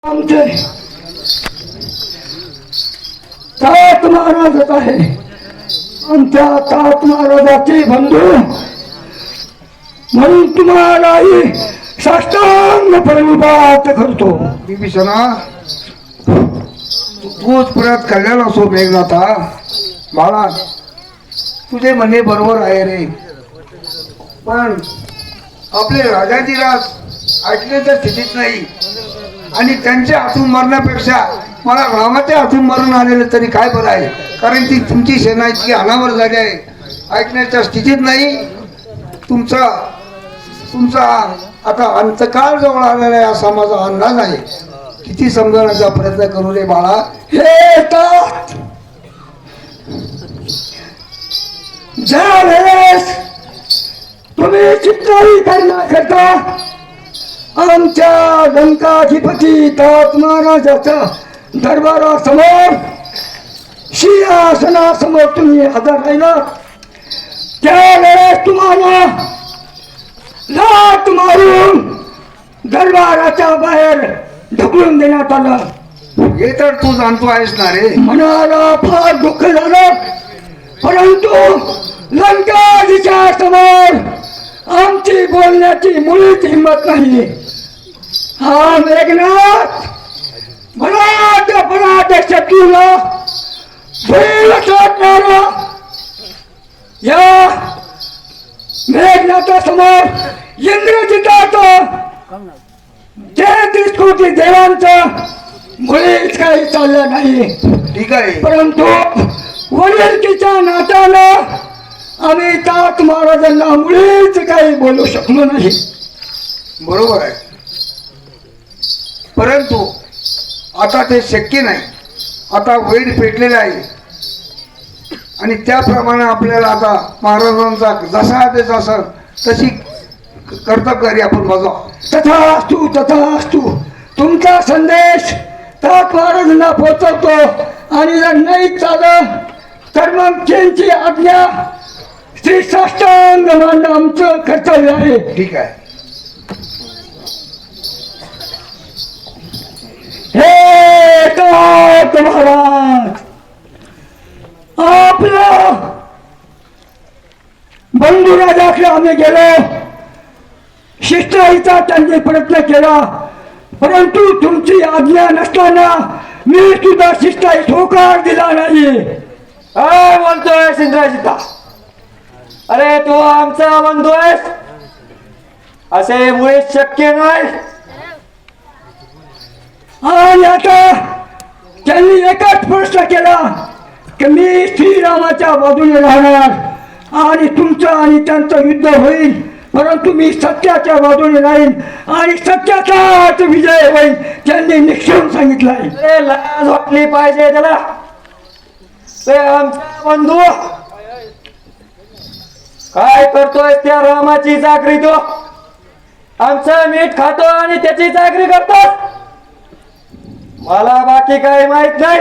आमचे तात महाराजच आहे. आमच्या तात महाराजाचे बंधू म्हणून तुम्हालाही साष्टांग प्रणिपात करतो. विभीषणा, तूच परत कल्याण असो मेघनाथा. बाळा, तुझे म्हणणे बरोबर आहे रे, पण आपले राजाधिराज ऐकण्याच्या स्थितीत नाही आणि त्यांच्या हातून मरण्यापेक्षा मला रामाच्या हातून मरण आलेलं तरी काय बरं आहे. कारण ती तुमची सेना इतकी अनावर झाली आहे, ऐकण्याच्या स्थितीत नाही. तुमचा आता अंतकाळ जवळ आलेला आहे असा माझा अंदाज आहे. किती समजवण्याचा प्रयत्न करू रे बाळा. हे तात, ज्या वेळेस तुम्ही चित्तही करण्याकरता आमच्या लंकाधिपती तात महाराजाच्या दरबारासमोर सिंहासनासमोर तुम्ही हजर राहिला, त्यावेळेस तुम्हाला लाथ मारून दरबाराच्या बाहेर ढकलून देण्यात आलं. हे तर तू जाणतो आहेस ना रे. मनाला फार दुःख झालं, परंतु लंकाधीच्या समोर आमची बोलण्याची मुळीच हिंमत नाही. हा मेघनाथ बलाढ्य शत्रूला सोडणारा या मेघनाथासमोर इंद्रजिताचं 33 कोटी देवांचं मुळीच काही चाललं नाही. ठीक आहे, परंतु वडिलकीच्या नात्यानं आम्ही तात महाराजांना मुळीच काही बोलू शकलो नाही. बरोबर आहे, परंतु आता ते शक्य नाही. आता वेळ पेटलेला आहे आणि त्याप्रमाणे आपल्याला आता महाराजांचा जसा आदेश असेल तशी कर्तव्यकारी आपण बजाव. तथास्तु तथास्तु. तुमचा संदेश तात महाराजांना पोहोचवतो आणि जर नाही चाललं तर मग त्यांची आज्ञा श्री साष्टांग मानणं आमचं कर्तव्य आहे. ठीक आहे. हे तात महाराज, आपल्या बंधू राजाकडे आम्ही गेलो, शिष्टाईचा त्यांनी प्रयत्न केला, परंतु तुमची आज्ञा नसताना मी सुद्धा शिष्टाईत होकार दिला नाही. काय बोलतोय इंद्रजिता? अरे तू आमचा बंधू आहेस, असे मुळीच शक्य नाही. आणि आता त्यांनी एकच प्रश्न केला की मी श्रीरामाच्या बाजूने राहणार आणि तुमचं आणि त्यांचं युद्ध होईल, परंतु मी सत्याच्या बाजूने राहील आणि सत्याचाच विजय होईल. त्यांनी निश्चय सांगितलंय. अरे लाज वाटली पाहिजे त्याला. ते आमचा बंधू काय करतोय त्या रामाची चाकरी? तो आमचं मीठ खातो आणि त्याची चाकरी करतो. मला बाकी काही माहित नाही.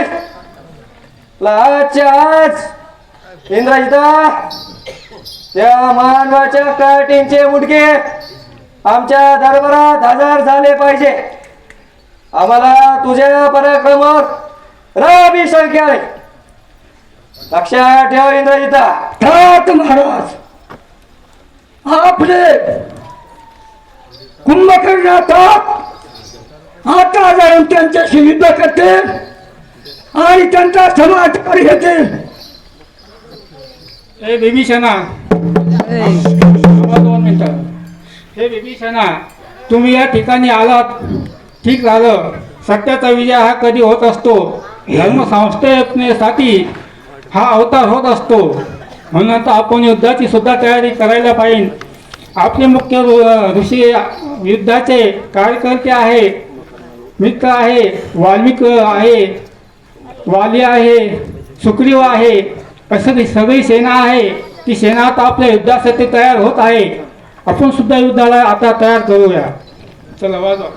आजच्या आज इंद्रजिता, त्या मानवाच्या काठींचे मुडके आमच्या दरबारात हजर झाले पाहिजे. आम्हाला तुझ्या पराक्रमावर राबी शंका आहे. लक्षात ठेव इंद्रजिता. तात महाराज, आपले कुंभकर्ण आता जाऊन त्यांच्याशी युद्ध करते आणि त्यांचा समाज कर घेते. हे विभीषणा, 2 मिनिटं. हे विभीषणा, तुम्ही या ठिकाणी आलात, ठीक झालं. सत्याचा विजय हा कधी होत असतो, धर्म संस्थेसाठी हा अवतार होत असतो. म्हणून आता आपण युद्धाची सुद्धा तयारी करायला पाहिजे. आपले मुख्य ऋषी युद्धाचे कार्यकर्ते आहे, मित्र आहे, वाल्मिकी आहे, वाली आहे, सुग्रीव आहे, असं सगळी सेना आहे. ती सेना आता आपल्या युद्धासाठी तयार होत आहे. आपण सुद्धा युद्धाला आता तयार करूया. चला वाजवा.